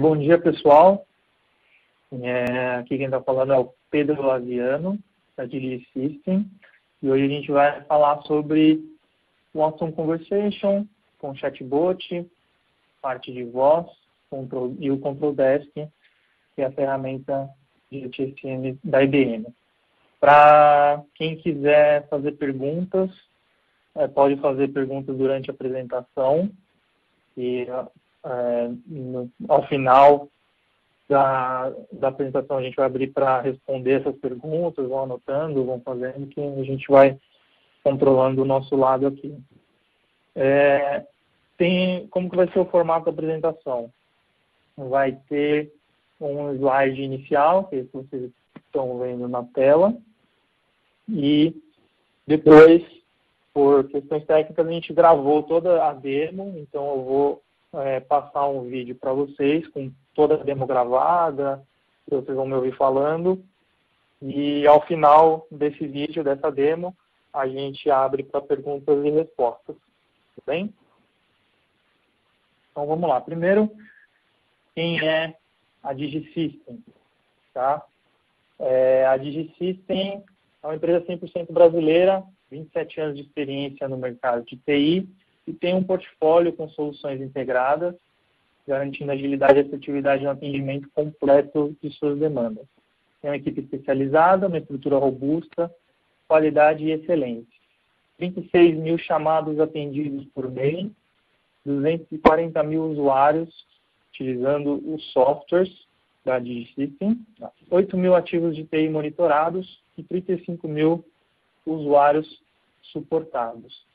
Bom dia, pessoal. Aqui quem está falando é o Pedro Laviano, da DigiSystem. E hoje a gente vai falar sobre o Awesome Conversation com chatbot, parte de voz e o Control Desk, que é a ferramenta de TSM da IBM. Para quem quiser fazer perguntas, pode fazer perguntas durante a apresentação. E ao final da apresentação a gente vai abrir para responder essas perguntas, vão anotando, vão fazendo, que a gente vai controlando o nosso lado aqui. Como que vai ser o formato da apresentação? Vai ter um slide inicial, que vocês estão vendo na tela, e depois, por questões técnicas, a gente gravou toda a demo, então eu vou passar um vídeo para vocês com toda a demo gravada, que vocês vão me ouvir falando, e ao final desse vídeo, dessa demo, a gente abre para perguntas e respostas, tudo bem? Então vamos lá. Primeiro, quem é a DigiSystem? Tá? A DigiSystem é uma empresa 100% brasileira, 27 anos de experiência no mercado de TI, e tem um portfólio com soluções integradas, garantindo agilidade e assertividade no atendimento completo de suas demandas. Tem uma equipe especializada, uma estrutura robusta, qualidade e excelência. 26 mil chamados atendidos por mês, 240 mil usuários utilizando os softwares da DigiSystem, 8 mil ativos de TI monitorados e 35 mil usuários suportados.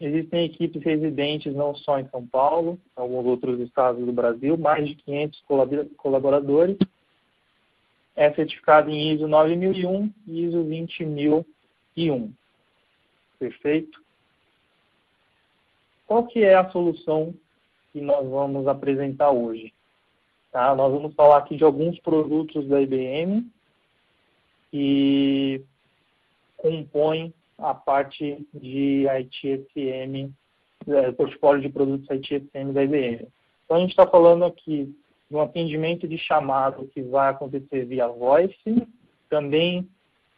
Existem equipes residentes não só em São Paulo, em alguns outros estados do Brasil, mais de 500 colaboradores. É certificado em ISO 9001 e ISO 20001. Perfeito? Qual que é a solução que nós vamos apresentar hoje? Tá? Nós vamos falar aqui de alguns produtos da IBM que compõem a parte de ITSM, portfólio de produtos ITSM da IBM. Então, a gente está falando aqui de um atendimento de chamado que vai acontecer via voice, também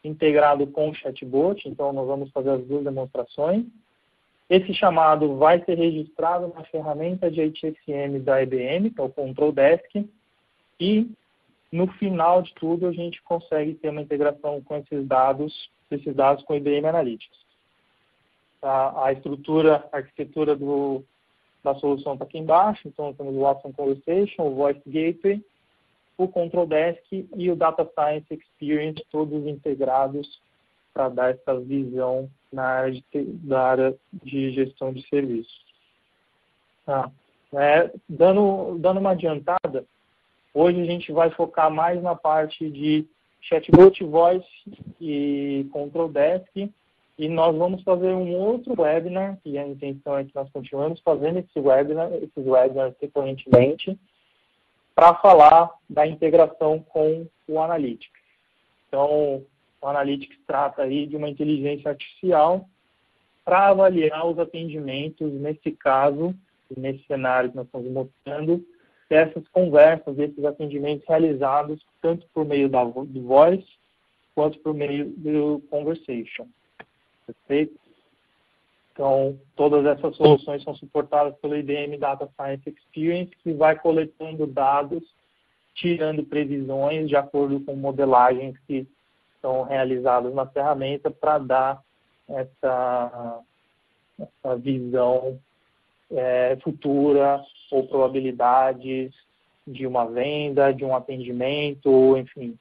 integrado com o chatbot, então nós vamos fazer as duas demonstrações. Esse chamado vai ser registrado na ferramenta de ITSM da IBM, que é o Control Desk, e no final de tudo a gente consegue ter uma integração com esses dados com o IBM Analytics. A arquitetura da solução está aqui embaixo, então temos o Awesome Conversation, o Voice Gateway, o Control Desk e o Data Science Experience, todos integrados para dar essa visão da área de gestão de serviços. Dando uma adiantada, hoje a gente vai focar mais na parte de chatbot, voice e Control Desk, e nós vamos fazer um outro webinar, e a intenção é que nós continuemos fazendo esses webinars recorrentemente, para falar da integração com o Analytics. Então, o Analytics trata aí de uma inteligência artificial para avaliar os atendimentos, nesse caso, nesse cenário que nós estamos mostrando, dessas conversas, desses atendimentos realizados tanto por meio do voice quanto por meio do conversation. Perfeito? Então, todas essas soluções são suportadas pelo IBM Data Science Experience, que vai coletando dados, tirando previsões de acordo com modelagens que são realizadas na ferramenta para dar essa visão futura ou probabilidades de uma venda, de um atendimento, enfim,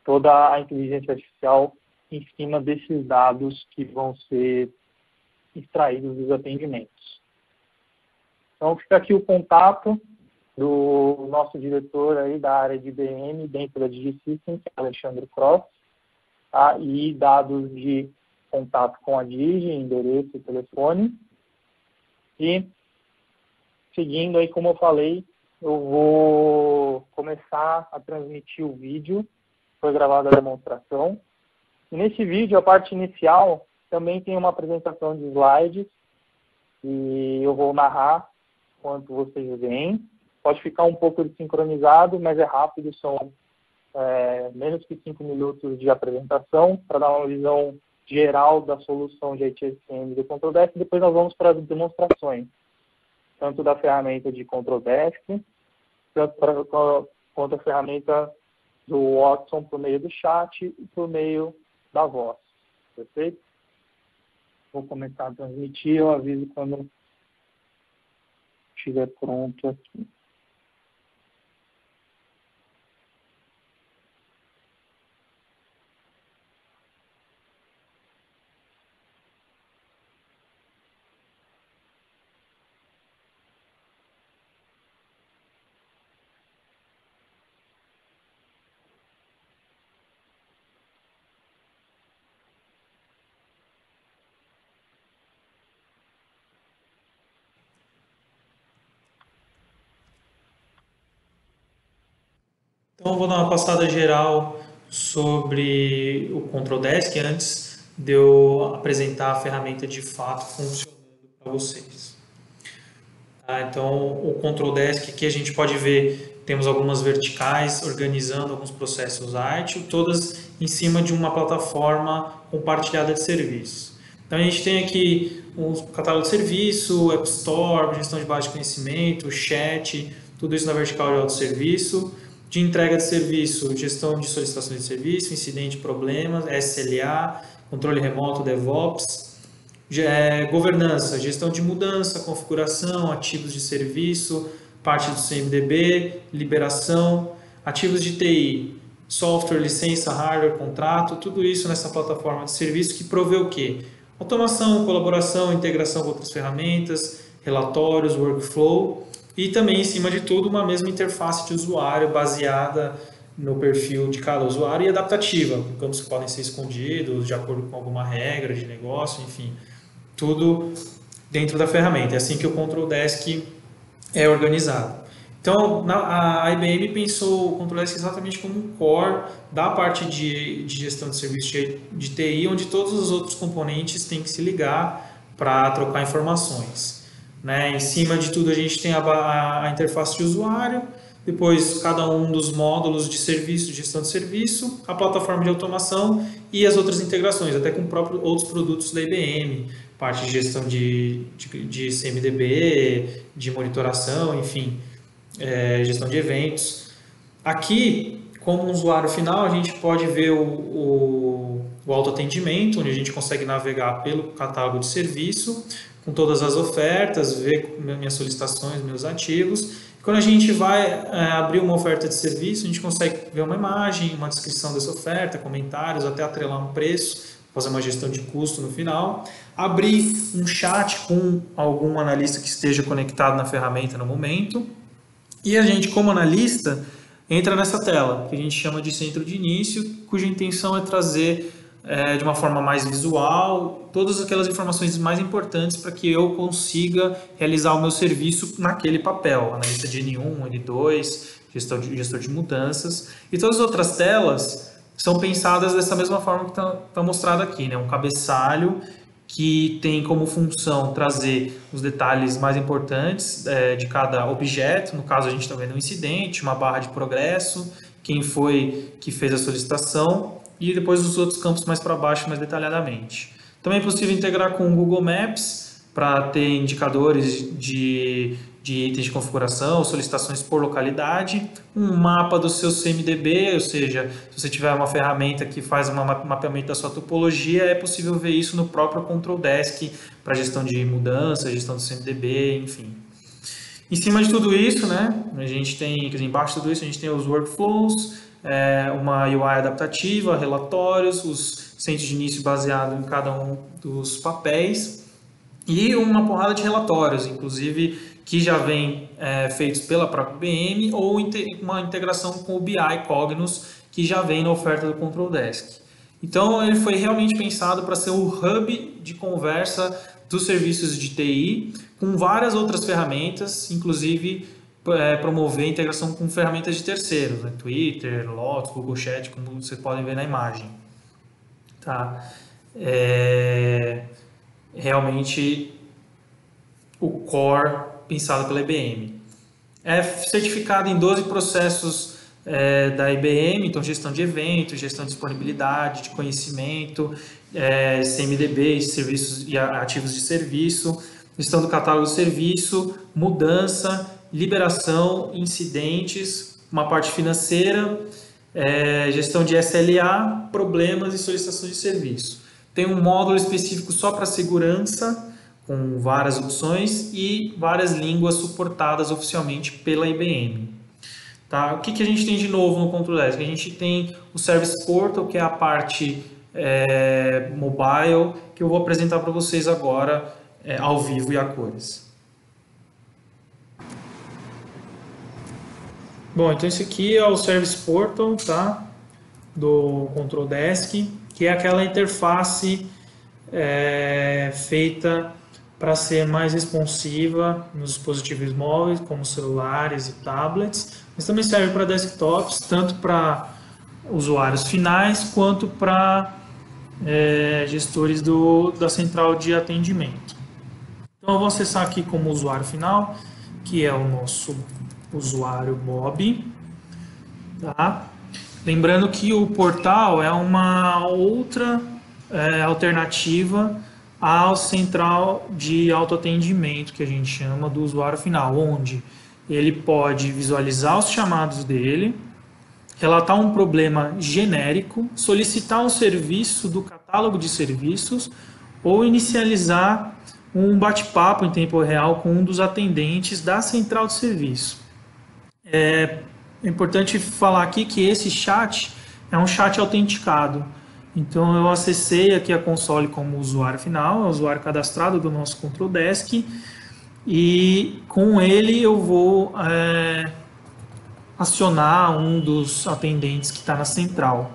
toda a inteligência artificial em cima desses dados que vão ser extraídos dos atendimentos. Então, fica aqui o contato do nosso diretor aí da área de IBM dentro da DigiSystem, que é Alexandre Cross, tá? E dados de contato com a Digi, endereço e telefone. E, seguindo aí, como eu falei, eu vou começar a transmitir o vídeo, foi gravada a demonstração. E nesse vídeo, a parte inicial, também tem uma apresentação de slides, e eu vou narrar enquanto vocês veem, Pode ficar um pouco desincronizado, mas é rápido, são menos que 5 minutos de apresentação para dar uma visão geral da solução de ITSM do Control Desk. Depois nós vamos para as demonstrações, tanto da ferramenta de Control Desk, quanto a ferramenta do Watson por meio do chat e por meio da voz. Perfeito? Vou começar a transmitir, eu aviso quando estiver pronto aqui. Então, eu vou dar uma passada geral sobre o Control Desk antes de eu apresentar a ferramenta de fato funcionando para vocês. Tá? Então, o Control Desk aqui a gente pode ver, temos algumas verticais organizando alguns processos ágil, todas em cima de uma plataforma compartilhada de serviços. Então, a gente tem aqui um catálogo de serviço, App Store, gestão de base de conhecimento, chat, tudo isso na vertical de autosserviço. De entrega de serviço, gestão de solicitações de serviço, incidente, problemas, SLA, controle remoto, DevOps, governança, gestão de mudança, configuração, ativos de serviço, parte do CMDB, liberação, ativos de TI, software, licença, hardware, contrato, tudo isso nessa plataforma de serviço que provê o quê? Automação, colaboração, integração com outras ferramentas, relatórios, workflow, e também, em cima de tudo, uma mesma interface de usuário baseada no perfil de cada usuário e adaptativa, com campos que podem ser escondidos de acordo com alguma regra de negócio, enfim, tudo dentro da ferramenta. É assim que o Control Desk é organizado. Então, a IBM pensou o Control Desk exatamente como um core da parte de gestão de serviço de TI, onde todos os outros componentes têm que se ligar para trocar informações. Em cima de tudo a gente tem a interface de usuário, depois cada um dos módulos de serviço, de gestão de serviço, a plataforma de automação e as outras integrações, até com outros produtos da IBM, parte de gestão de CMDB, de monitoração, enfim, gestão de eventos. Aqui, como usuário final, a gente pode ver o autoatendimento, onde a gente consegue navegar pelo catálogo de serviço, com todas as ofertas, ver minhas solicitações, meus ativos. Quando a gente vai abrir uma oferta de serviço, a gente consegue ver uma imagem, uma descrição dessa oferta, comentários, até atrelar um preço, fazer uma gestão de custo no final. Abrir um chat com algum analista que esteja conectado na ferramenta no momento. E a gente, como analista, entra nessa tela, que a gente chama de centro de início, cuja intenção é trazer de uma forma mais visual todas aquelas informações mais importantes para que eu consiga realizar o meu serviço naquele papel, analista de N1, N2, gestor de mudanças. E todas as outras telas são pensadas dessa mesma forma que está mostrado aqui, um cabeçalho que tem como função trazer os detalhes mais importantes de cada objeto. No caso, a gente está vendo um incidente, uma barra de progresso, quem foi que fez a solicitação, e depois os outros campos mais para baixo, mais detalhadamente. Também é possível integrar com o Google Maps para ter indicadores de itens de configuração, solicitações por localidade, um mapa do seu CMDB, ou seja, se você tiver uma ferramenta que faz um mapeamento da sua topologia, é possível ver isso no próprio Control Desk para gestão de mudança, gestão do CMDB, enfim. Em cima de tudo isso, a gente tem, quer dizer, embaixo de tudo isso, a gente tem os workflows, uma UI adaptativa, relatórios, os centros de início baseado em cada um dos papéis e uma porrada de relatórios, inclusive que já vem feitos pela própria IBM ou uma integração com o BI Cognos que já vem na oferta do Control Desk. Então ele foi realmente pensado para ser o hub de conversa dos serviços de TI com várias outras ferramentas, inclusive promover a integração com ferramentas de terceiros, Twitter, Lotus, Google Chat, como vocês podem ver na imagem. Tá? Realmente o core pensado pela IBM. É certificado em 12 processos da IBM, então gestão de eventos, gestão de disponibilidade, de conhecimento, CMDB, serviços e ativos de serviço, gestão do catálogo de serviço, mudança, liberação, incidentes, uma parte financeira, gestão de SLA, problemas e solicitação de serviço. Tem um módulo específico só para segurança, com várias opções e várias línguas suportadas oficialmente pela IBM. Tá? O que a gente tem de novo no Control Desk? A gente tem o Service Portal, que é a parte mobile, que eu vou apresentar para vocês agora ao vivo e a cores. Bom, então esse aqui é o Service Portal, tá? Do Control Desk, que é aquela interface feita para ser mais responsiva nos dispositivos móveis, como celulares e tablets, mas também serve para desktops, tanto para usuários finais quanto para gestores da central de atendimento. Então eu vou acessar aqui como usuário final, que é o nosso usuário Bob. Tá? Lembrando que o portal é uma outra alternativa ao central de autoatendimento, que a gente chama do usuário final, onde ele pode visualizar os chamados dele, relatar um problema genérico, solicitar um serviço do catálogo de serviços ou inicializar um bate-papo em tempo real com um dos atendentes da central de serviço. É importante falar aqui que esse chat é um chat autenticado. Então eu acessei aqui a console como usuário final, é o usuário cadastrado do nosso Control Desk, e com ele eu vou acionar um dos atendentes que está na central.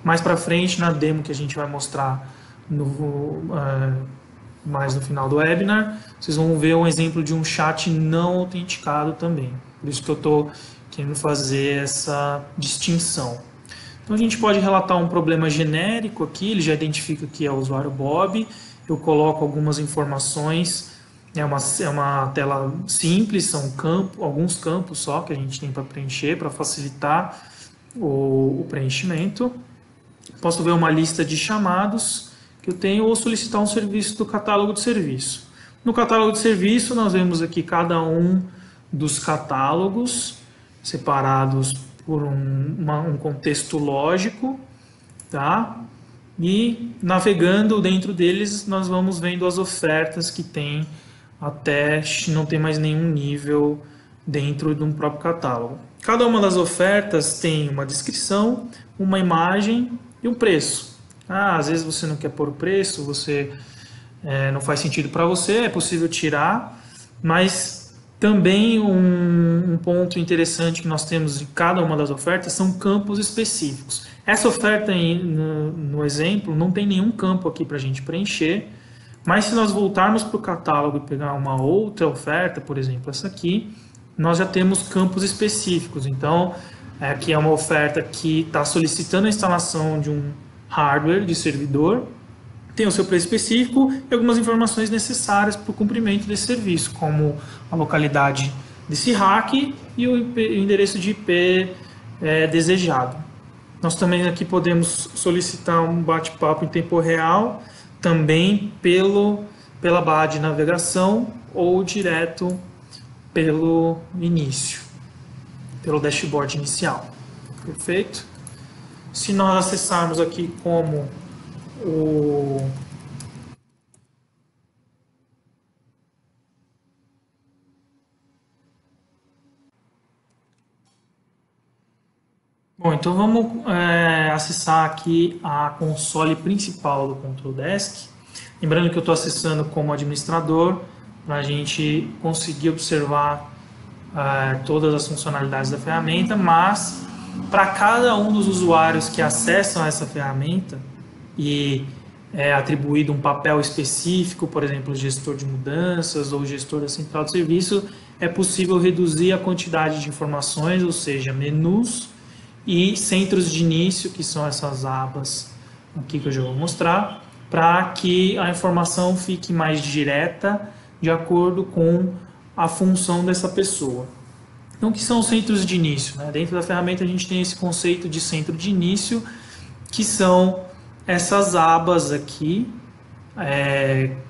Mais para frente, na demo que a gente vai mostrar mais no final do webinar, vocês vão ver um exemplo de um chat não autenticado também. Por isso que eu estou querendo fazer essa distinção. Então a gente pode relatar um problema genérico aqui, ele já identifica que é o usuário Bob, eu coloco algumas informações, é uma tela simples, são alguns campos só que a gente tem para preencher, para facilitar o preenchimento. Posso ver uma lista de chamados que eu tenho ou solicitar um serviço do catálogo de serviço. No catálogo de serviço nós vemos aqui cada um dos catálogos separados por um contexto lógico, tá? E navegando dentro deles, nós vamos vendo as ofertas que tem até não ter mais nenhum nível dentro de um próprio catálogo. Cada uma das ofertas tem uma descrição, uma imagem e um preço. Às vezes você não quer pôr o preço, não faz sentido para você, é possível tirar, mas também um ponto interessante que nós temos em cada uma das ofertas são campos específicos. Essa oferta no exemplo não tem nenhum campo aqui para a gente preencher, mas se nós voltarmos para o catálogo e pegar uma outra oferta, por exemplo essa aqui, nós já temos campos específicos. Então, aqui é uma oferta que está solicitando a instalação de um hardware de servidor, tem o seu preço específico e algumas informações necessárias para o cumprimento desse serviço, como a localidade desse rack e o endereço de IP desejado. Nós também aqui podemos solicitar um bate-papo em tempo real, também pela barra de navegação ou direto pelo início, pelo dashboard inicial. Perfeito? Se nós acessarmos aqui como Bom, então vamos acessar aqui a console principal do Control Desk. Lembrando que eu estou acessando como administrador para a gente conseguir observar todas as funcionalidades da ferramenta, mas para cada um dos usuários que acessam essa ferramenta e é atribuído um papel específico, por exemplo, gestor de mudanças ou gestor da central de serviço, é possível reduzir a quantidade de informações, ou seja, menus e centros de início, que são essas abas aqui que eu já vou mostrar, para que a informação fique mais direta de acordo com a função dessa pessoa. Então, o que são os centros de início? Né? Dentro da ferramenta a gente tem esse conceito de centro de início, que são essas abas aqui,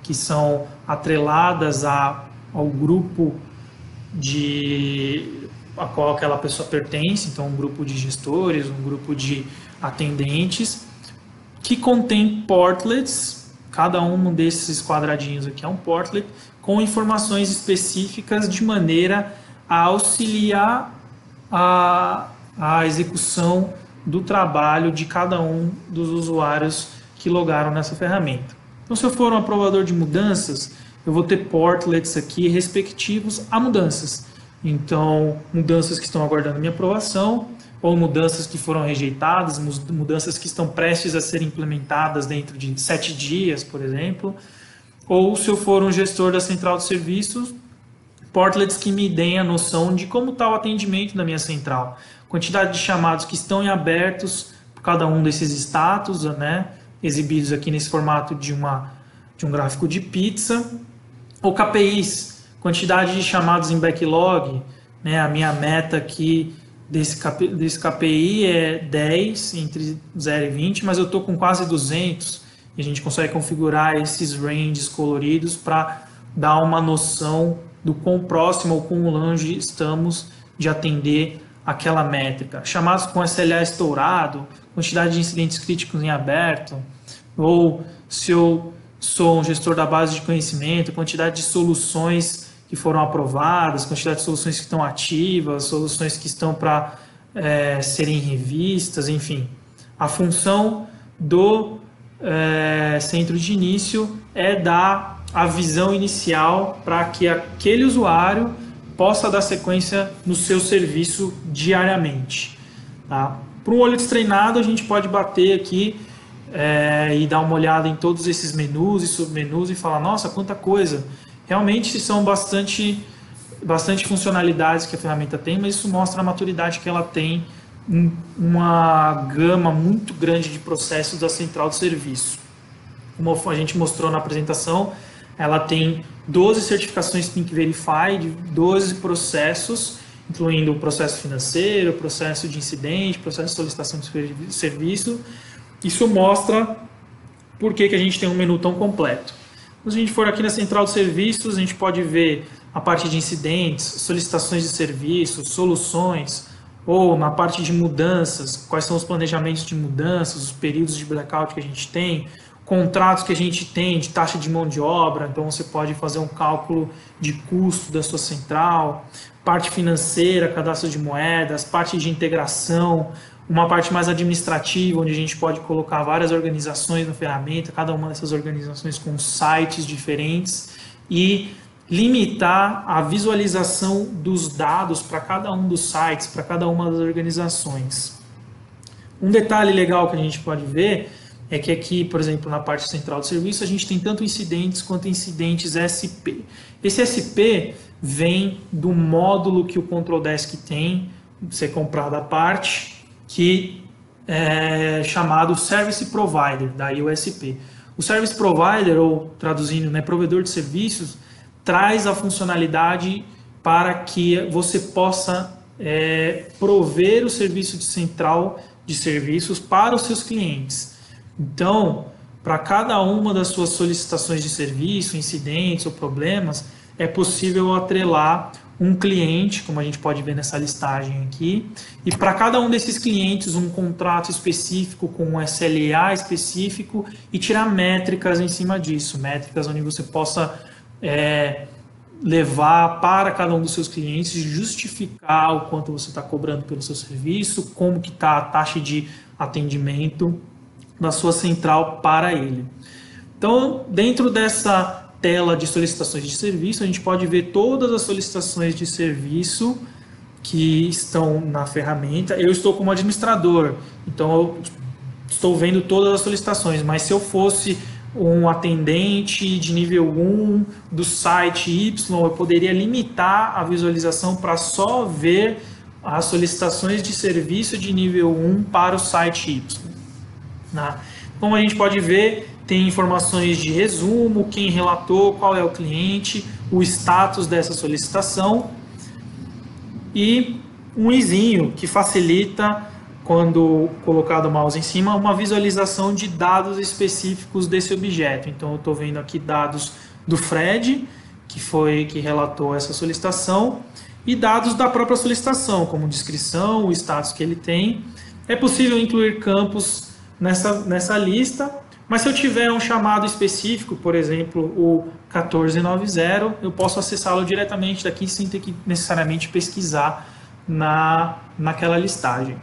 que são atreladas ao grupo a qual aquela pessoa pertence, então um grupo de gestores, um grupo de atendentes, que contém portlets, cada um desses quadradinhos aqui é um portlet, com informações específicas de maneira a auxiliar a execução do trabalho de cada um dos usuários que logaram nessa ferramenta. Então, se eu for um aprovador de mudanças, eu vou ter portlets aqui respectivos a mudanças. Então, mudanças que estão aguardando minha aprovação, ou mudanças que foram rejeitadas, mudanças que estão prestes a ser implementadas dentro de 7 dias, por exemplo. Ou se eu for um gestor da central de serviços, portlets que me deem a noção de como está o atendimento da minha central. Quantidade de chamados que estão em abertos por cada um desses status, né, exibidos aqui nesse formato de um gráfico de pizza. Ou KPIs, quantidade de chamados em backlog, né, a minha meta aqui desse KPI é 10, entre 0 e 20, mas eu estou com quase 200, e a gente consegue configurar esses ranges coloridos para dar uma noção do quão próximo ou quão longe estamos de atender aquela métrica. Chamados com SLA estourado, quantidade de incidentes críticos em aberto, ou se eu sou um gestor da base de conhecimento, quantidade de soluções que foram aprovadas, quantidade de soluções que estão ativas, soluções que estão para serem revistas, enfim. A função do centro de início é dar a visão inicial para que aquele usuário possa dar sequência no seu serviço diariamente. Tá? Para um olho destreinado, a gente pode bater aqui e dar uma olhada em todos esses menus e submenus e falar, nossa, quanta coisa! Realmente são bastante funcionalidades que a ferramenta tem, mas isso mostra a maturidade que ela tem em uma gama muito grande de processos da central de serviço. Como a gente mostrou na apresentação, ela tem 12 certificações Think Verify de 12 processos, incluindo o processo financeiro, processo de incidente, processo de solicitação de serviço. Isso mostra por que a gente tem um menu tão completo. Se a gente for aqui na central de serviços, a gente pode ver a parte de incidentes, solicitações de serviços, soluções, ou na parte de mudanças, quais são os planejamentos de mudanças, os períodos de blackout que a gente tem, contratos que a gente tem de taxa de mão de obra, então você pode fazer um cálculo de custo da sua central, parte financeira, cadastro de moedas, parte de integração, uma parte mais administrativa, onde a gente pode colocar várias organizações na ferramenta, cada uma dessas organizações com sites diferentes, e limitar a visualização dos dados para cada um dos sites, para cada uma das organizações. Um detalhe legal que a gente pode ver é que aqui, por exemplo, na parte central de serviço, a gente tem tanto incidentes quanto incidentes SP. Esse SP vem do módulo que o Control Desk tem, ser comprado à parte, que é chamado Service Provider, daí o SP. O Service Provider, ou traduzindo, né, provedor de serviços, traz a funcionalidade para que você possa prover o serviço de central de serviços para os seus clientes. Então, para cada uma das suas solicitações de serviço, incidentes ou problemas, é possível atrelar um cliente, como a gente pode ver nessa listagem aqui, e para cada um desses clientes um contrato específico com um SLA específico e tirar métricas em cima disso, métricas onde você possa levar para cada um dos seus clientes, justificar o quanto você está cobrando pelo seu serviço, como que está a taxa de atendimento da sua central para ele. Então, dentro dessa tela de solicitações de serviço, a gente pode ver todas as solicitações de serviço que estão na ferramenta. Eu estou como administrador, então eu estou vendo todas as solicitações, mas se eu fosse um atendente de nível 1 do site Y, eu poderia limitar a visualização para só ver as solicitações de serviço de nível 1 para o site Y. Como a gente pode ver, tem informações de resumo, quem relatou, qual é o cliente, o status dessa solicitação. e um izinho que facilita, quando colocado o mouse em cima, uma visualização de dados específicos desse objeto. Então eu estou vendo aqui dados do Fred, que relatou essa solicitação, e dados da própria solicitação, como descrição, o status que ele tem. É possível incluir campos nessa lista, mas se eu tiver um chamado específico, por exemplo, o 1490, eu posso acessá-lo diretamente daqui sem ter que necessariamente pesquisar naquela listagem.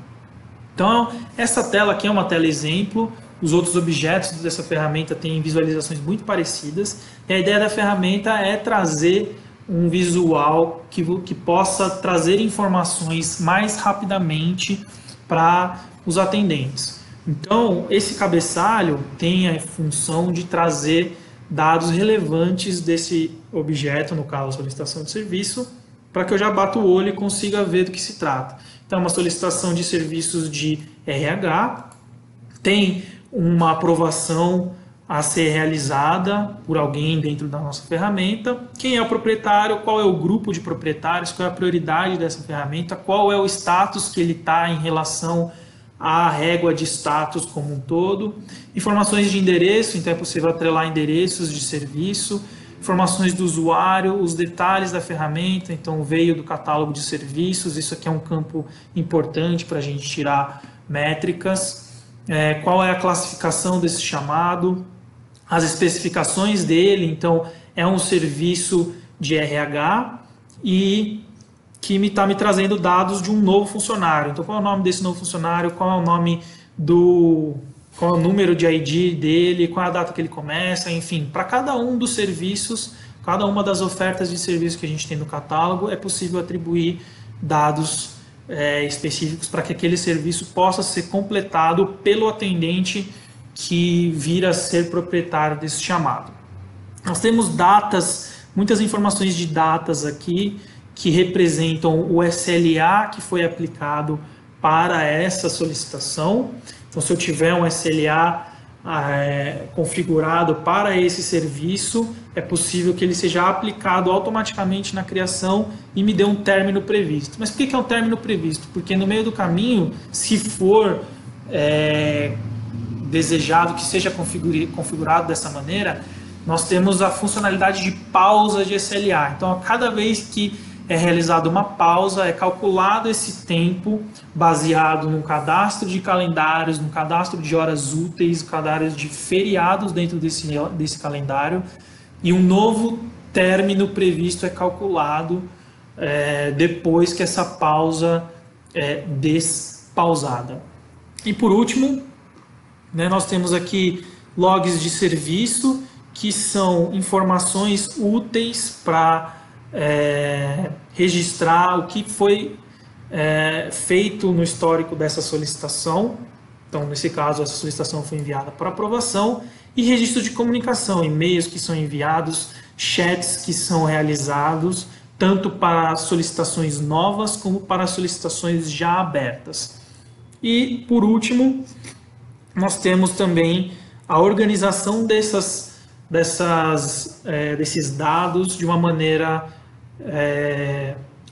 Então, essa tela aqui é uma tela exemplo. Os outros objetos dessa ferramenta têm visualizações muito parecidas. E a ideia da ferramenta é trazer um visual que possa trazer informações mais rapidamente para os atendentes. Então, esse cabeçalho tem a função de trazer dados relevantes desse objeto, no caso, a solicitação de serviço, para que eu já bata o olho e consiga ver do que se trata. Então, uma solicitação de serviços de RH, tem uma aprovação a ser realizada por alguém dentro da nossa ferramenta, quem é o proprietário, qual é o grupo de proprietários, qual é a prioridade dessa ferramenta, qual é o status que ele está em relação à régua de status como um todo, informações de endereço, então é possível atrelar endereços de serviço, informações do usuário, os detalhes da ferramenta, então veio do catálogo de serviços, isso aqui é um campo importante para a gente tirar métricas, qual é a classificação desse chamado, as especificações dele, então é um serviço de RH e que está me trazendo dados de um novo funcionário. Então qual é o nome desse novo funcionário, qual é o nome qual é o número de ID dele, qual é a data que ele começa, enfim, para cada um dos serviços, cada uma das ofertas de serviço que a gente tem no catálogo, é possível atribuir dados específicos para que aquele serviço possa ser completado pelo atendente que vir a ser proprietário desse chamado. Nós temos datas, muitas informações de datas aqui, que representam o SLA que foi aplicado para essa solicitação. Então, se eu tiver um SLA configurado para esse serviço, é possível que ele seja aplicado automaticamente na criação e me dê um término previsto. Mas por que é um término previsto? Porque no meio do caminho, se for desejado que seja configurado dessa maneira, nós temos a funcionalidade de pausa de SLA. Então, a cada vez que é realizada uma pausa, é calculado esse tempo baseado no cadastro de calendários, no cadastro de horas úteis, calendários de feriados dentro desse calendário, e um novo término previsto é calculado depois que essa pausa é despausada. E por último, nós temos aqui logs de serviço, que são informações úteis para registrar o que foi feito no histórico dessa solicitação. Então, nesse caso, essa solicitação foi enviada para aprovação, e registro de comunicação, e-mails que são enviados, chats que são realizados, tanto para solicitações novas como para solicitações já abertas. E, por último, nós temos também a organização desses dados de uma maneira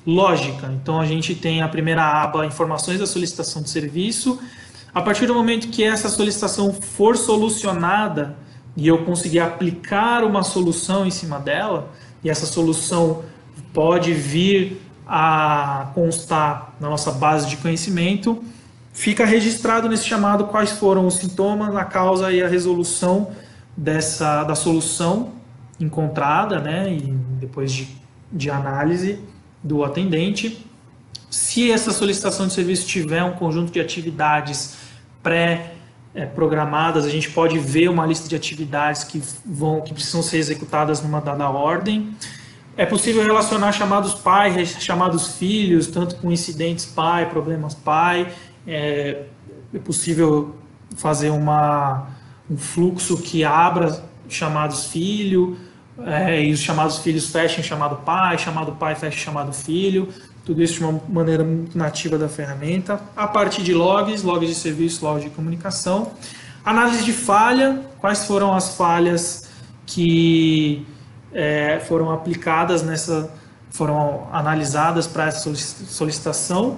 lógica. Então, a gente tem a primeira aba, informações da solicitação de serviço. A partir do momento que essa solicitação for solucionada e eu conseguir aplicar uma solução em cima dela, e essa solução pode vir a constar na nossa base de conhecimento, fica registrado nesse chamado quais foram os sintomas, a causa e a resolução da solução encontrada, e depois de análise do atendente. Se essa solicitação de serviço tiver um conjunto de atividades pré-programadas, a gente pode ver uma lista de atividades que precisam ser executadas numa dada ordem. É possível relacionar chamados pai, chamados filhos, tanto com incidentes pai, problemas pai. É possível fazer um fluxo que abra chamados filho, e os chamados filhos fechem chamado pai fecha chamado filho. Tudo isso de uma maneira muito nativa da ferramenta. A partir de logs de serviço, logs de comunicação. Análise de falha, quais foram as falhas que foram aplicadas foram analisadas para essa solicitação,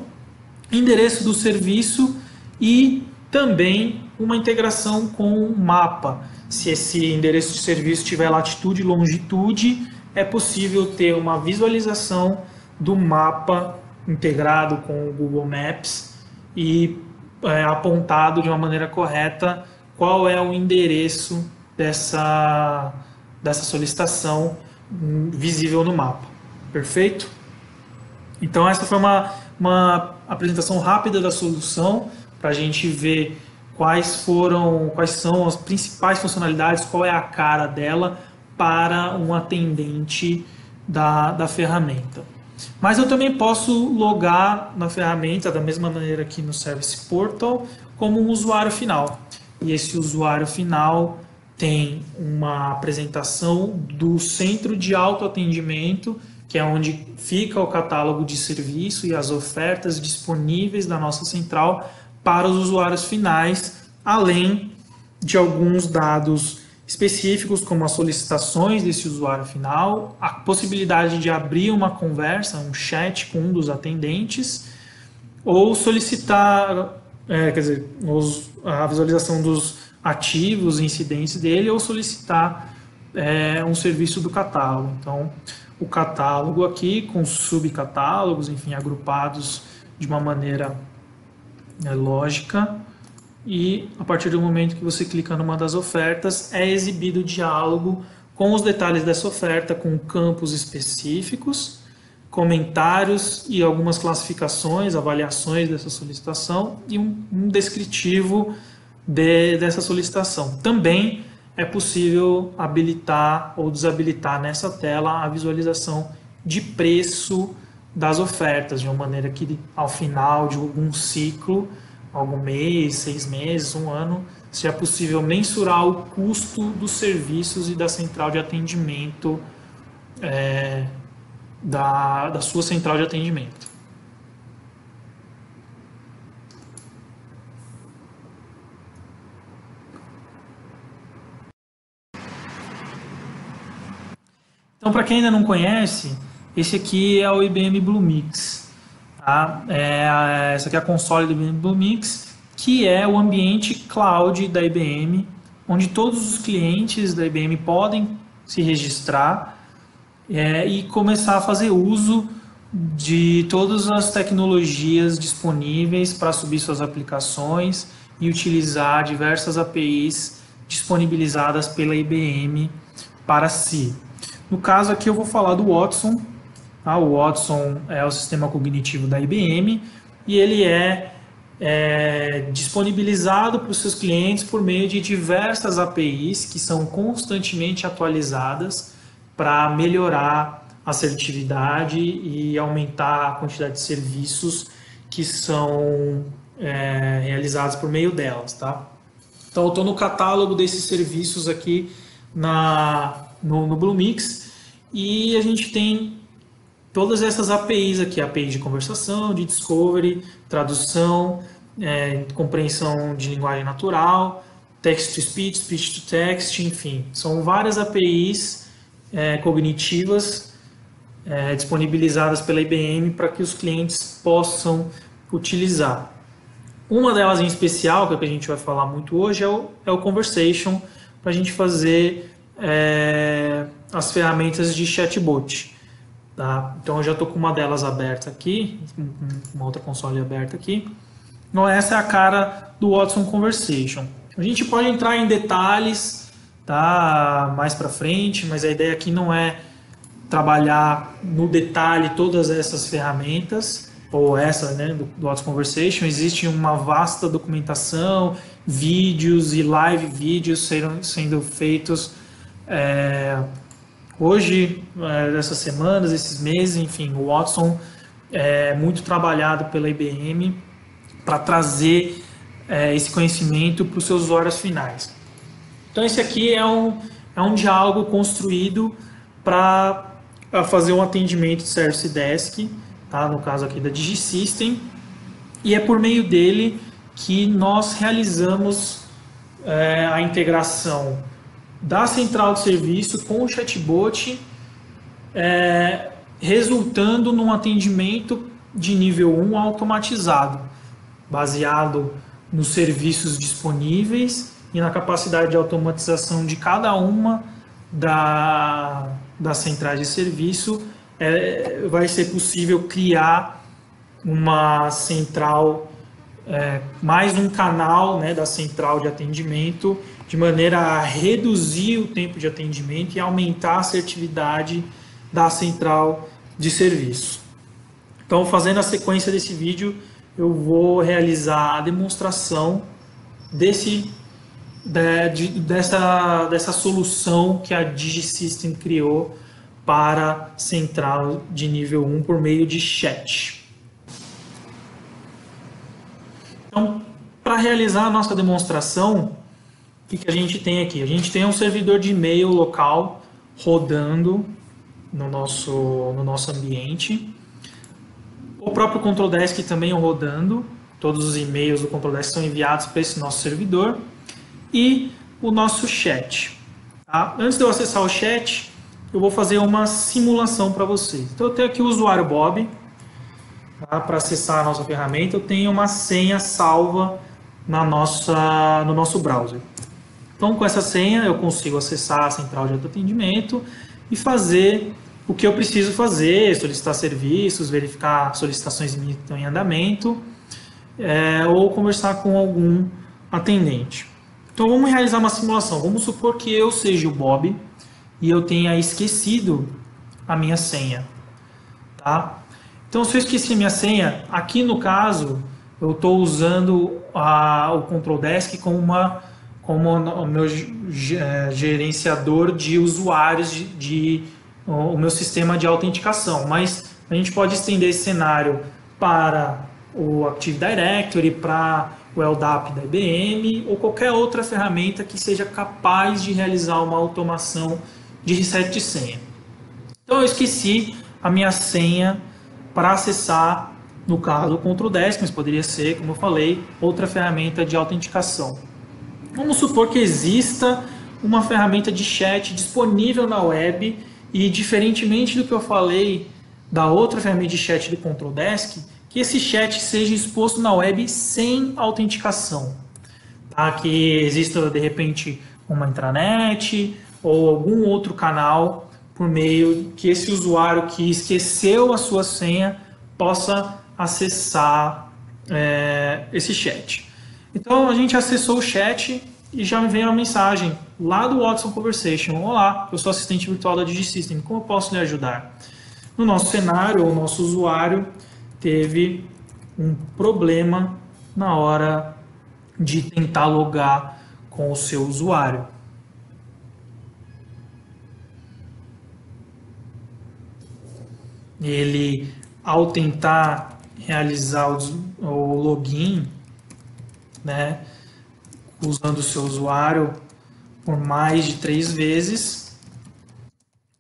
endereço do serviço e também uma integração com o mapa. Se esse endereço de serviço tiver latitude e longitude, é possível ter uma visualização do mapa integrado com o Google Maps e apontado de uma maneira correta qual é o endereço dessa solicitação visível no mapa. Perfeito? Então essa foi uma apresentação rápida da solução para a gente ver quais são as principais funcionalidades, qual é a cara dela para um atendente da ferramenta. Mas eu também posso logar na ferramenta da mesma maneira que no Service Portal como um usuário final. E esse usuário final tem uma apresentação do centro de autoatendimento, que é onde fica o catálogo de serviço e as ofertas disponíveis da nossa central para os usuários finais, além de alguns dados específicos, como as solicitações desse usuário final, a possibilidade de abrir uma conversa, um chat com um dos atendentes, ou solicitar, a visualização dos ativos, incidentes dele, ou solicitar um serviço do catálogo. Então, o catálogo aqui com subcatálogos, enfim, agrupados de uma maneira lógica, e a partir do momento que você clica numa das ofertas, é exibido o diálogo com os detalhes dessa oferta, com campos específicos, comentários e algumas classificações, avaliações dessa solicitação e um descritivo dessa solicitação. Também é possível habilitar ou desabilitar nessa tela a visualização de preço das ofertas, de uma maneira que ao final de algum ciclo, algum mês, 6 meses, 1 ano, seja possível mensurar o custo dos serviços e da central de atendimento, da sua central de atendimento. Então, para quem ainda não conhece, esse aqui é o IBM Bluemix. Tá? Essa aqui é a console do IBM Bluemix, que é o ambiente cloud da IBM, onde todos os clientes da IBM podem se registrar e começar a fazer uso de todas as tecnologias disponíveis para subir suas aplicações e utilizar diversas APIs disponibilizadas pela IBM para si. No caso aqui eu vou falar do Watson. O Watson é o sistema cognitivo da IBM e ele é disponibilizado para os seus clientes por meio de diversas APIs que são constantemente atualizadas para melhorar a assertividade e aumentar a quantidade de serviços que são realizados por meio delas. Tá? Então eu estou no catálogo desses serviços aqui no Bluemix e a gente tem todas essas APIs aqui, API de conversação, de discovery, tradução, compreensão de linguagem natural, text to speech, speech to text, enfim, são várias APIs cognitivas disponibilizadas pela IBM para que os clientes possam utilizar. Uma delas em especial, que é o que a gente vai falar muito hoje, é o Conversation, para a gente fazer as ferramentas de chatbot. Tá? Então eu já estou com uma delas aberta aqui, uma outra console aberta aqui. Então essa é a cara do Watson Conversation. A gente pode entrar em detalhes, tá? Mais para frente, mas a ideia aqui não é trabalhar no detalhe todas essas ferramentas, ou essa, né, do Watson Conversation. Existe uma vasta documentação, vídeos e live vídeos sendo feitos hoje, essas semanas, esses meses, enfim, o Watson é muito trabalhado pela IBM para trazer esse conhecimento para os seus usuários finais. Então esse aqui é um diálogo construído para fazer um atendimento de Service Desk, tá? No caso aqui da DigiSystem, e é por meio dele que nós realizamos a integração da central de serviço com o chatbot, resultando num atendimento de nível 1 automatizado, baseado nos serviços disponíveis e na capacidade de automatização de cada uma das centrais de serviço. Vai ser possível criar uma central, mais um canal, né, da central de atendimento, de maneira a reduzir o tempo de atendimento e aumentar a assertividade da central de serviço. Então, fazendo a sequência desse vídeo, eu vou realizar a demonstração dessa solução que a DigiSystem criou para central de nível 1 por meio de chat. Então, para realizar a nossa demonstração, o que a gente tem aqui? A gente tem um servidor de e-mail local rodando no nosso ambiente. O próprio Control Desk também rodando. Todos os e-mails do Control Desk são enviados para esse nosso servidor. E o nosso chat. Tá? Antes de eu acessar o chat, eu vou fazer uma simulação para vocês. Então, eu tenho aqui o usuário Bob. Tá? Para acessar a nossa ferramenta, eu tenho uma senha salva no nosso browser. Então, com essa senha, eu consigo acessar a central de atendimento e fazer o que eu preciso fazer, solicitar serviços, verificar solicitações que estão em andamento, ou conversar com algum atendente. Então, vamos realizar uma simulação. Vamos supor que eu seja o Bob e eu tenha esquecido a minha senha. Tá? Então, se eu esqueci a minha senha, aqui no caso, eu estou usando o Control Desk como o meu gerenciador de usuários o meu sistema de autenticação, mas a gente pode estender esse cenário para o Active Directory, para o LDAP da IBM ou qualquer outra ferramenta que seja capaz de realizar uma automação de reset de senha. Então eu esqueci a minha senha para acessar, no caso, o Control Desk, mas poderia ser, como eu falei, outra ferramenta de autenticação. Vamos supor que exista uma ferramenta de chat disponível na web e, diferentemente do que eu falei da outra ferramenta de chat do Control Desk, que esse chat seja exposto na web sem autenticação. Tá? Que exista, de repente, uma intranet ou algum outro canal por meio que esse usuário que esqueceu a sua senha possa acessar esse chat. Então, a gente acessou o chat e já me veio uma mensagem lá do Watson Conversation. Olá, eu sou assistente virtual da DigiSystem, como eu posso lhe ajudar? No nosso cenário, o nosso usuário teve um problema na hora de tentar logar com o seu usuário. Ele, ao tentar realizar o login, né, usando o seu usuário por mais de 3 vezes,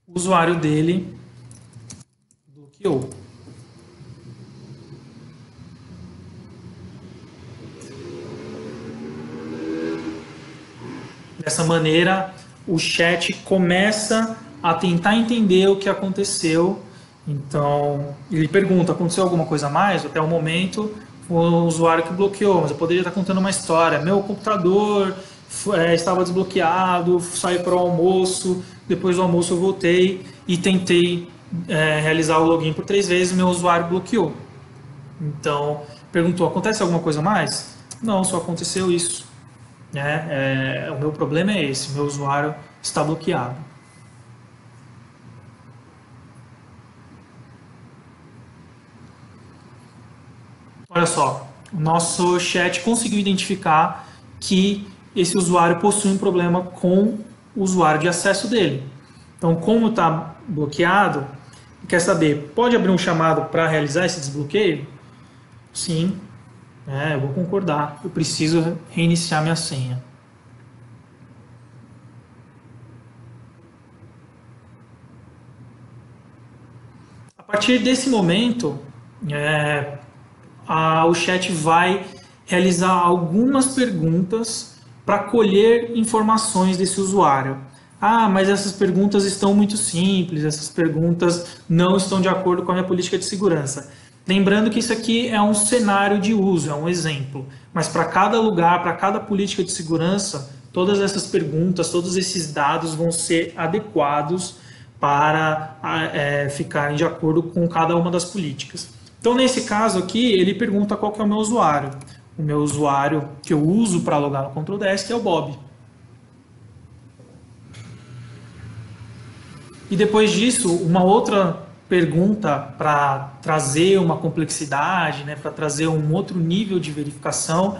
o usuário dele bloqueou. Dessa maneira, o chat começa a tentar entender o que aconteceu. Então, ele pergunta, aconteceu alguma coisa a mais? Até o momento, foi o usuário que bloqueou, mas eu poderia estar contando uma história. Meu computador estava desbloqueado, saí para o almoço, depois do almoço eu voltei e tentei realizar o login por 3 vezes, meu usuário bloqueou. Então, perguntou, acontece alguma coisa a mais? Não, só aconteceu isso. O meu problema é esse, meu usuário está bloqueado. Olha só, o nosso chat conseguiu identificar que esse usuário possui um problema com o usuário de acesso dele. Então, como está bloqueado, quer saber, pode abrir um chamado para realizar esse desbloqueio? Sim, eu vou concordar, eu preciso reiniciar minha senha. A partir desse momento, o chat vai realizar algumas perguntas para colher informações desse usuário. Ah, mas essas perguntas estão muito simples, essas perguntas não estão de acordo com a minha política de segurança. Lembrando que isso aqui é um cenário de uso, é um exemplo. Mas para cada lugar, para cada política de segurança, todas essas perguntas, todos esses dados vão ser adequados para ficarem de acordo com cada uma das políticas. Então, nesse caso aqui, ele pergunta qual que é o meu usuário. O meu usuário que eu uso para logar no Control Desk é o Bob. E depois disso, uma outra pergunta para trazer uma complexidade, né, para trazer um outro nível de verificação.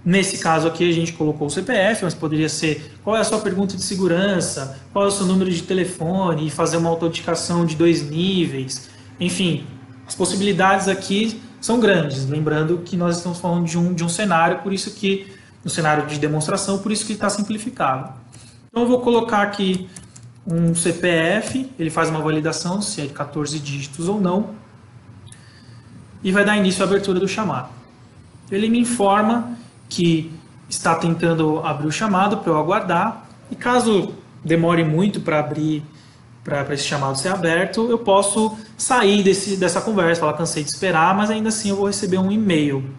Nesse caso aqui a gente colocou o CPF, mas poderia ser qual é a sua pergunta de segurança, qual é o seu número de telefone, e fazer uma autenticação de 2 níveis. Enfim, as possibilidades aqui são grandes. Lembrando que nós estamos falando de um cenário, por isso que um cenário de demonstração, por isso que está simplificado. Então eu vou colocar aqui um CPF, ele faz uma validação se é de 14 dígitos ou não, e vai dar início à abertura do chamado. Ele me informa que está tentando abrir o chamado para eu aguardar, e caso demore muito para abrir, para esse chamado ser aberto, eu posso sair dessa conversa, falar cansei de esperar, mas ainda assim eu vou receber um e-mail.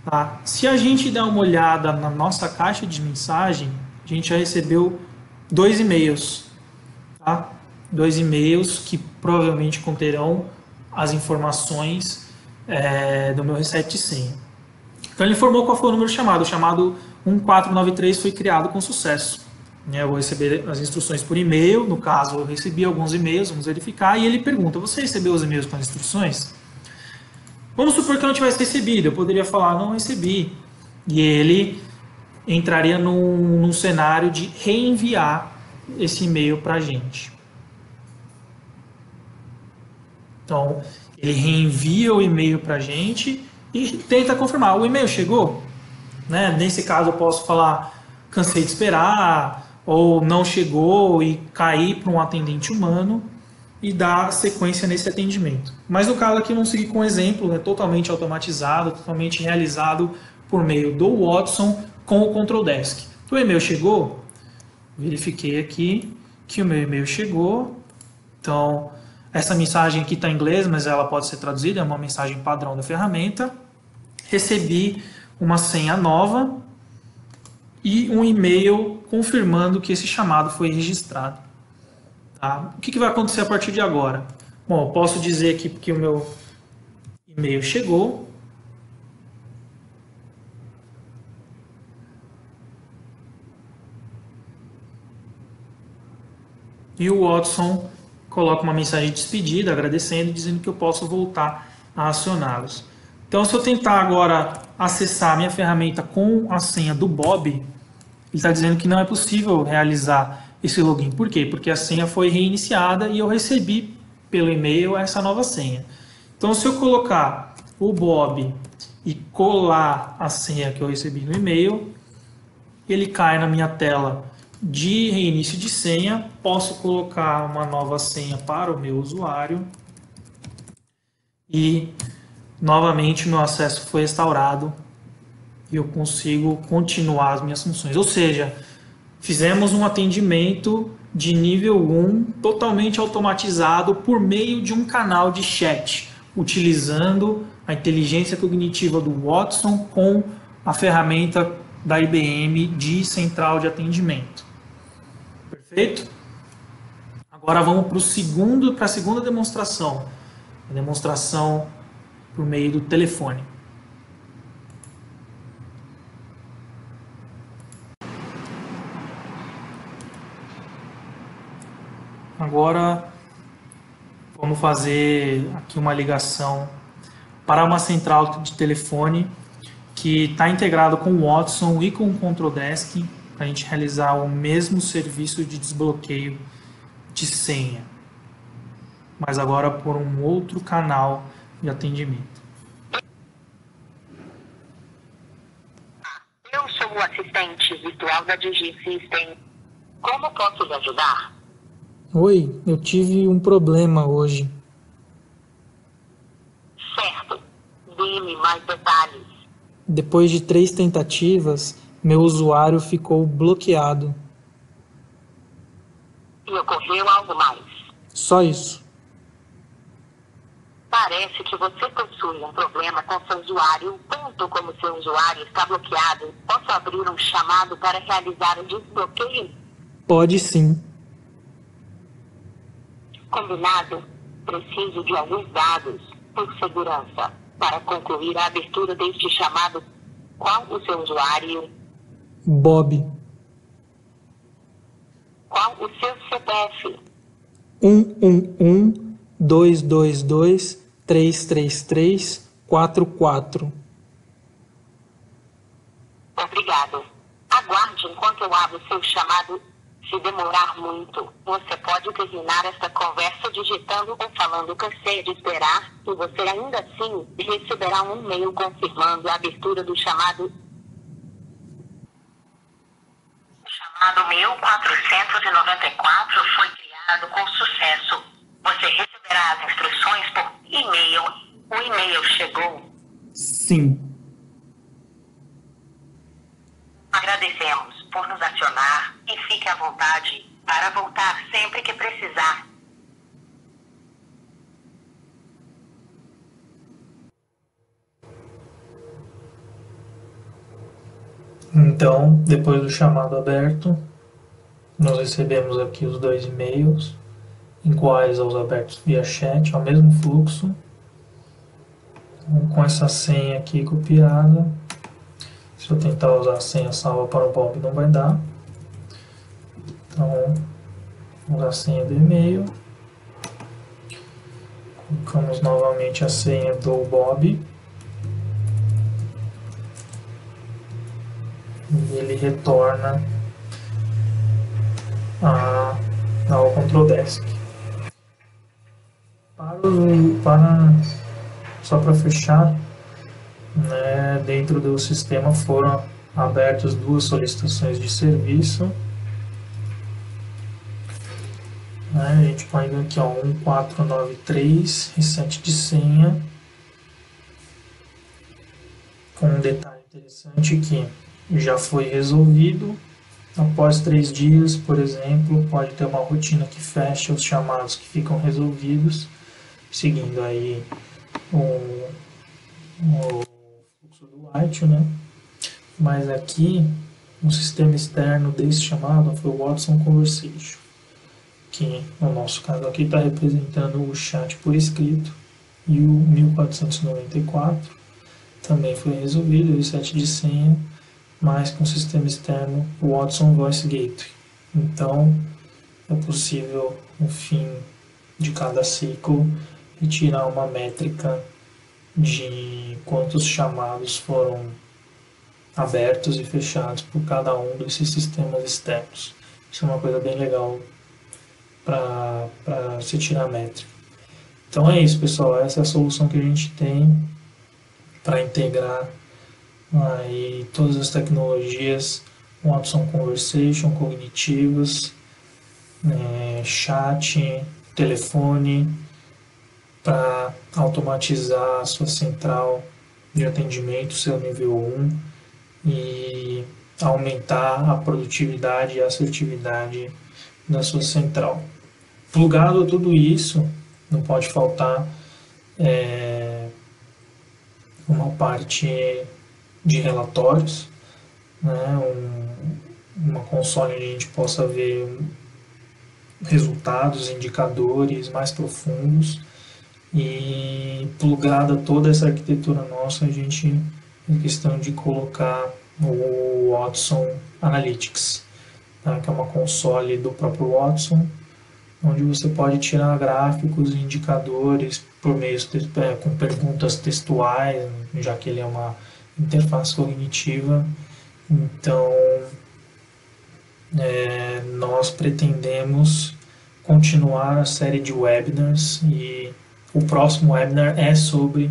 Tá? Se a gente der uma olhada na nossa caixa de mensagem, a gente já recebeu 2 e-mails. Tá? 2 e-mails que provavelmente conterão as informações do meu reset de senha. Então ele informou qual foi o número de chamado. O chamado 1493 foi criado com sucesso. Eu vou receber as instruções por e-mail. No caso, eu recebi alguns e-mails, vamos verificar. E ele pergunta, você recebeu os e-mails com as instruções? Vamos supor que eu não tivesse recebido. Eu poderia falar, não recebi. E ele entraria num cenário de reenviar esse e-mail para a gente. Então, ele reenvia o e-mail para a gente e tenta confirmar. O e-mail chegou? Né? Nesse caso, eu posso falar cansei de esperar, ou não chegou e cair para um atendente humano e dar sequência nesse atendimento. Mas no caso aqui, vamos seguir com um exemplo, totalmente automatizado, totalmente realizado por meio do Watson com o Control Desk. O e-mail chegou? Verifiquei aqui que o meu e-mail chegou. Então, essa mensagem aqui está em inglês, mas ela pode ser traduzida, é uma mensagem padrão da ferramenta. Recebi uma senha nova e um e-mail confirmando que esse chamado foi registrado. Tá? O que vai acontecer a partir de agora? Bom, eu posso dizer aqui que o meu e-mail chegou. E o Watson coloca uma mensagem de despedida, agradecendo, dizendo que eu posso voltar a acioná-los. Então, se eu tentar agora acessar a minha ferramenta com a senha do Bob, ele está dizendo que não é possível realizar esse login. Por quê? Porque a senha foi reiniciada e eu recebi pelo e-mail essa nova senha. Então, se eu colocar o Bob e colar a senha que eu recebi no e-mail, ele cai na minha tela de reinício de senha. Posso colocar uma nova senha para o meu usuário e novamente meu acesso foi restaurado e eu consigo continuar as minhas funções. Ou seja, fizemos um atendimento de nível 1 totalmente automatizado por meio de um canal de chat, utilizando a inteligência cognitiva do Watson com a ferramenta da IBM de central de atendimento. Perfeito? Agora vamos para a segunda demonstração. A demonstração por meio do telefone. Agora vamos fazer aqui uma ligação para uma central de telefone que está integrado com o Watson e com o Control Desk para a gente realizar o mesmo serviço de desbloqueio de senha, mas agora por um outro canal de atendimento. Eu sou o assistente virtual da DigiSystem. Como posso lhe ajudar? Oi, eu tive um problema hoje. Certo. Dê-me mais detalhes. Depois de 3 tentativas, meu usuário ficou bloqueado. ocorreu algo mais? Só isso. Parece que você possui um problema com seu usuário. Como seu usuário está bloqueado, posso abrir um chamado para realizar o desbloqueio? Pode sim. Combinado? Preciso de alguns dados, por segurança, para concluir a abertura deste chamado. Qual o seu usuário? Bob. Qual o seu CPF? 111-222-333-44. Obrigado. Aguarde enquanto eu abro seu chamado. Se demorar muito, você pode terminar esta conversa digitando ou falando cansei de esperar, e você ainda assim receberá um e-mail confirmando a abertura do chamado. O chamado 1494 foi criado com sucesso. Você receberá as instruções por e-mail. O e-mail chegou. Sim. Agradecemos por nos acionar e fique à vontade para voltar sempre que precisar. Então, depois do chamado aberto, nós recebemos aqui os 2 e-mails, iguais aos abertos via chat, ao mesmo fluxo, com essa senha aqui copiada. Se eu tentar usar a senha salva para o Bob, não vai dar. Então, vamos usar a senha do e-mail. Colocamos novamente a senha do Bob. E ele retorna ao Control Desk. Só para fechar, né, dentro do sistema foram abertas 2 solicitações de serviço. Né, a gente põe aqui 1493, reset de senha. Com um detalhe interessante que já foi resolvido. Após 3 dias, por exemplo, pode ter uma rotina que fecha os chamados que ficam resolvidos, seguindo aí o fluxo do White, né? Mas aqui, no sistema externo desse chamado foi o Watson Conversation, que no nosso caso aqui está representando o chat por escrito, e o 1494 também foi resolvido, o reset de senha, mas com o sistema externo, o Watson Voice Gateway. Então, é possível, no fim de cada ciclo, retirar uma métrica de quantos chamados foram abertos e fechados por cada um desses sistemas externos. Isso é uma coisa bem legal para se tirar métrica. Então é isso, pessoal. Essa é a solução que a gente tem para integrar aí todas as tecnologias Watson Conversation, cognitivas, chat, telefone, para automatizar a sua central de atendimento, seu nível 1, e aumentar a produtividade e a assertividade da sua central. Plugado a tudo isso, não pode faltar uma parte de relatórios, né, uma console onde a gente possa ver resultados, indicadores mais profundos, e plugada toda essa arquitetura nossa, a gente tem questão de colocar o Watson Analytics, tá, que é uma console do próprio Watson, onde você pode tirar gráficos e indicadores por meio com perguntas textuais, já que ele é uma interface cognitiva. Então, nós pretendemos continuar a série de webinars, e o próximo webinar é sobre,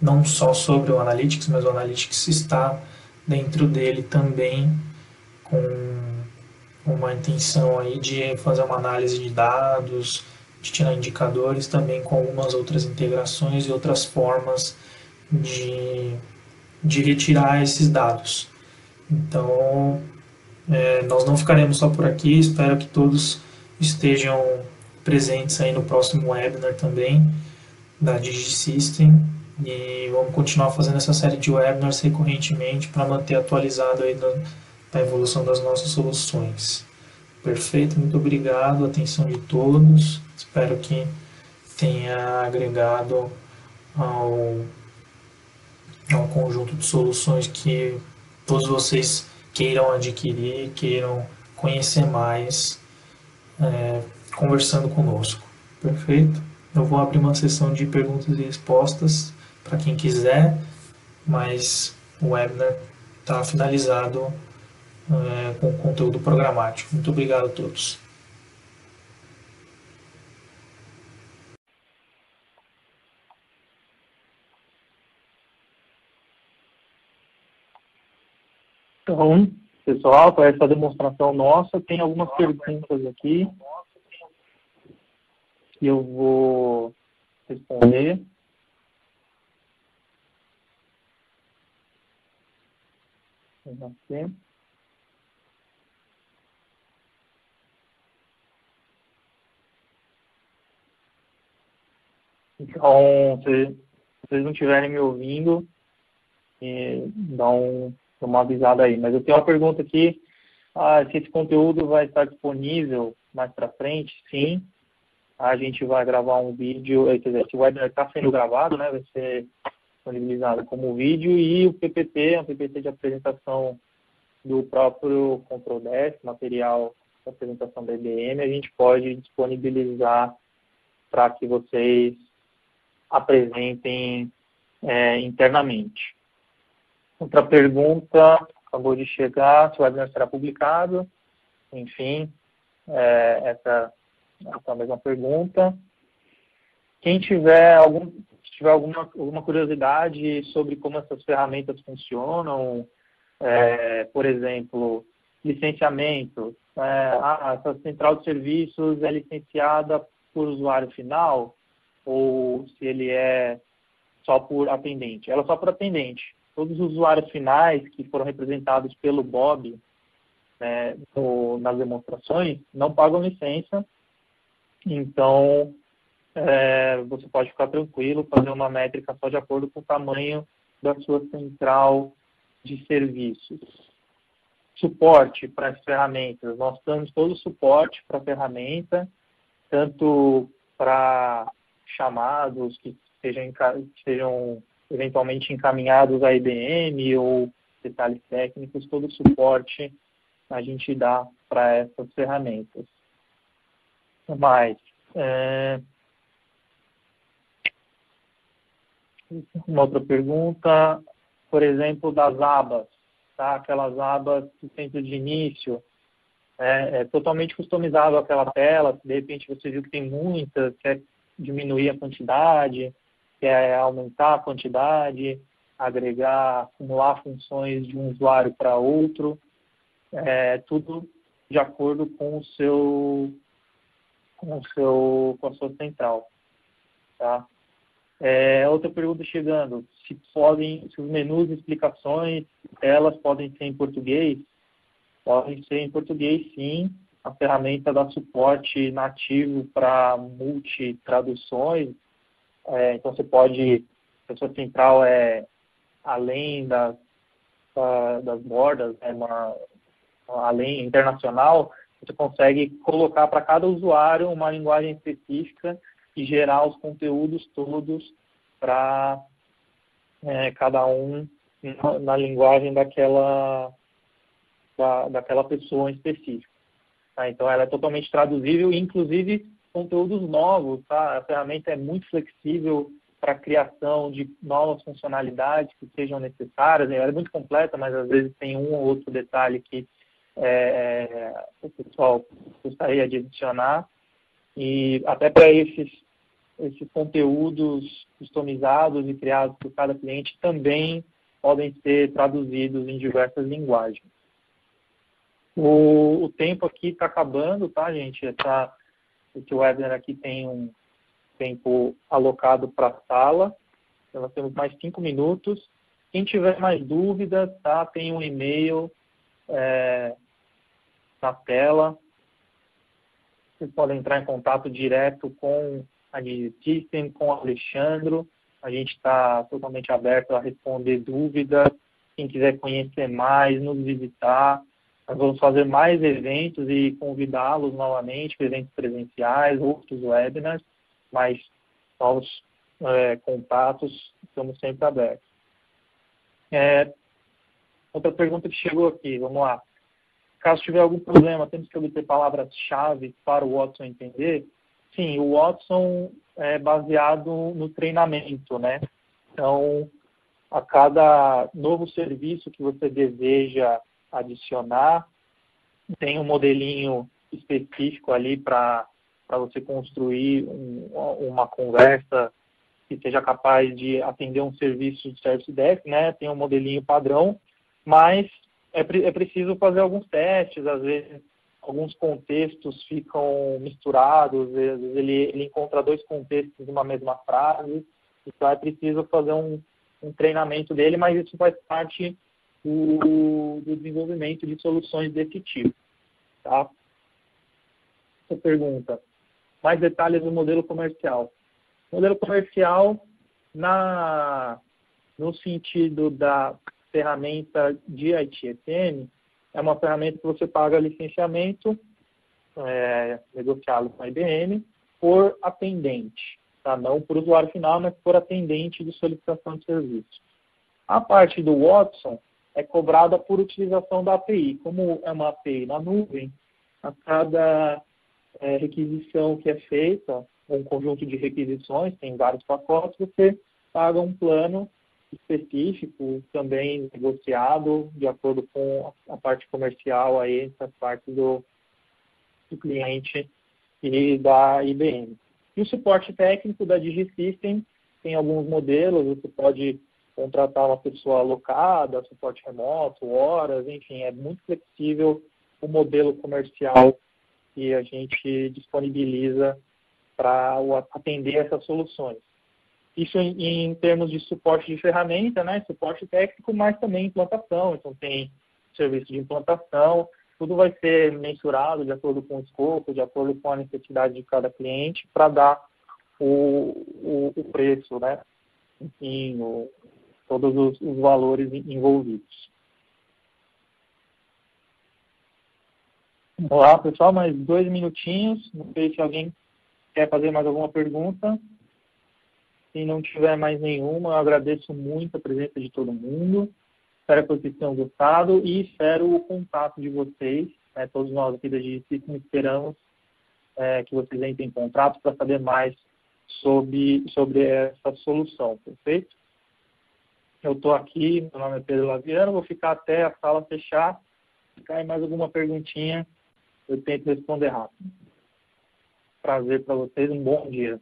não só sobre o Analytics, mas o Analytics está dentro dele também, com uma intenção aí de fazer uma análise de dados, de tirar indicadores, também com algumas outras integrações e outras formas de retirar esses dados. Então, Nós não ficaremos só por aqui, espero que todos estejam presentes aí no próximo webinar também da DigiSystem, e vamos continuar fazendo essa série de webinars recorrentemente para manter atualizado aí da evolução das nossas soluções. Perfeito, muito obrigado, atenção de todos, espero que tenha agregado ao, ao conjunto de soluções que todos vocês queiram adquirir, queiram conhecer mais, conversando conosco. Perfeito? Eu vou abrir uma sessão de perguntas e respostas para quem quiser, mas o webinar está finalizado com o conteúdo programático. Muito obrigado a todos. Então, pessoal, para essa demonstração nossa, tem algumas perguntas aqui que eu vou responder. Então, se vocês não estiverem me ouvindo, dá uma avisada aí. Mas eu tenho uma pergunta aqui, se esse conteúdo vai estar disponível mais para frente. Sim, a gente vai gravar um vídeo, quer dizer, esse webinar está sendo gravado, né, vai ser disponibilizado como vídeo, e o PPT, um PPT de apresentação do próprio Control Desk, material de apresentação da IBM, a gente pode disponibilizar para que vocês apresentem internamente. Outra pergunta acabou de chegar, se o webinar será publicado. Enfim, essa é a mesma pergunta. Quem tiver alguma curiosidade sobre como essas ferramentas funcionam, por exemplo, licenciamento, essa central de serviços é licenciada por usuário final, ou se ele é só por atendente? Ela é só por atendente. Todos os usuários finais que foram representados pelo Bob, né, nas demonstrações, não pagam licença. Então, você pode ficar tranquilo, fazer uma métrica só de acordo com o tamanho da sua central de serviços. Suporte para as ferramentas. Nós damos todo o suporte para a ferramenta, tanto para chamados que sejam eventualmente encaminhados à IBM ou detalhes técnicos, todo o suporte a gente dá para essas ferramentas. Mas, uma outra pergunta, por exemplo, das abas, tá? Aquelas abas do centro de início, é totalmente customizável aquela tela, se de repente você viu que tem muitas, quer diminuir a quantidade, quer aumentar a quantidade, agregar, acumular funções de um usuário para outro, tudo de acordo com a sua central, tá? Outra pergunta chegando, se os menus e explicações, elas podem ser em português? Podem ser em português, sim. A ferramenta dá suporte nativo para multitraduções. Então, você pode, se a sua central é além das bordas, além internacional, você consegue colocar para cada usuário uma linguagem específica e gerar os conteúdos todos para cada um na linguagem daquela pessoa em específico. Tá? Então, ela é totalmente traduzível, inclusive conteúdos novos. Tá? A ferramenta é muito flexível para a criação de novas funcionalidades que sejam necessárias. Ela é muito completa, mas às vezes tem um ou outro detalhe que o pessoal gostaria de adicionar. E até para esses conteúdos customizados e criados por cada cliente também podem ser traduzidos em diversas linguagens. O tempo aqui está acabando, tá, gente? Esse webinar aqui tem um tempo alocado para a sala. Então, nós temos mais 5 minutos. Quem tiver mais dúvidas, tá, tem um e-mail na tela. Vocês podem entrar em contato direto com a DigiSystem, com o Alexandre. A gente está totalmente aberto a responder dúvidas. Quem quiser conhecer mais, nos visitar. Nós vamos fazer mais eventos e convidá-los novamente, eventos presenciais, outros webinars, mas novos contatos, estamos sempre abertos. Outra pergunta que chegou aqui, vamos lá. Caso tiver algum problema, temos que obter palavras-chave para o Watson entender? Sim, o Watson é baseado no treinamento, né? Então, a cada novo serviço que você deseja adicionar, tem um modelinho específico ali para você construir uma conversa que seja capaz de atender um serviço de Service Desk, né? Tem um modelinho padrão, mas é preciso fazer alguns testes, às vezes alguns contextos ficam misturados, às vezes ele encontra dois contextos numa mesma frase, então é preciso fazer um treinamento dele, mas isso faz parte do desenvolvimento de soluções desse tipo. Tá? Essa pergunta. Mais detalhes do modelo comercial. O modelo comercial, no sentido da ferramenta de ITSM, é uma ferramenta que você paga licenciamento negociado com a IBM por atendente, tá? Não por usuário final, mas por atendente de solicitação de serviço. A parte do Watson é cobrada por utilização da API. Como é uma API na nuvem, a cada requisição que é feita, um conjunto de requisições, tem vários pacotes, você paga um plano específico, também negociado de acordo com a parte comercial, aí, essa parte do cliente e da IBM. E o suporte técnico da DigiSystem tem alguns modelos, você pode contratar uma pessoa alocada, suporte remoto, horas, enfim, é muito flexível o modelo comercial que a gente disponibiliza para atender essas soluções. Isso em termos de suporte de ferramenta, né, suporte técnico, mas também implantação. Então, tem serviço de implantação, tudo vai ser mensurado de acordo com o escopo, de acordo com a necessidade de cada cliente, para dar o preço, né, enfim, todos os valores envolvidos. Vamos lá, pessoal, mais 2 minutinhos. Não sei se alguém quer fazer mais alguma pergunta. Se não tiver mais nenhuma, eu agradeço muito a presença de todo mundo. Espero que vocês tenham gostado e espero o contato de vocês. Né? Todos nós aqui da DigiSystem esperamos que vocês entrem em contato para saber mais sobre essa solução, perfeito? Eu estou aqui, meu nome é Pedro Laviano, vou ficar até a sala fechar. Se cair mais alguma perguntinha, eu tento responder rápido. Prazer para vocês, um bom dia.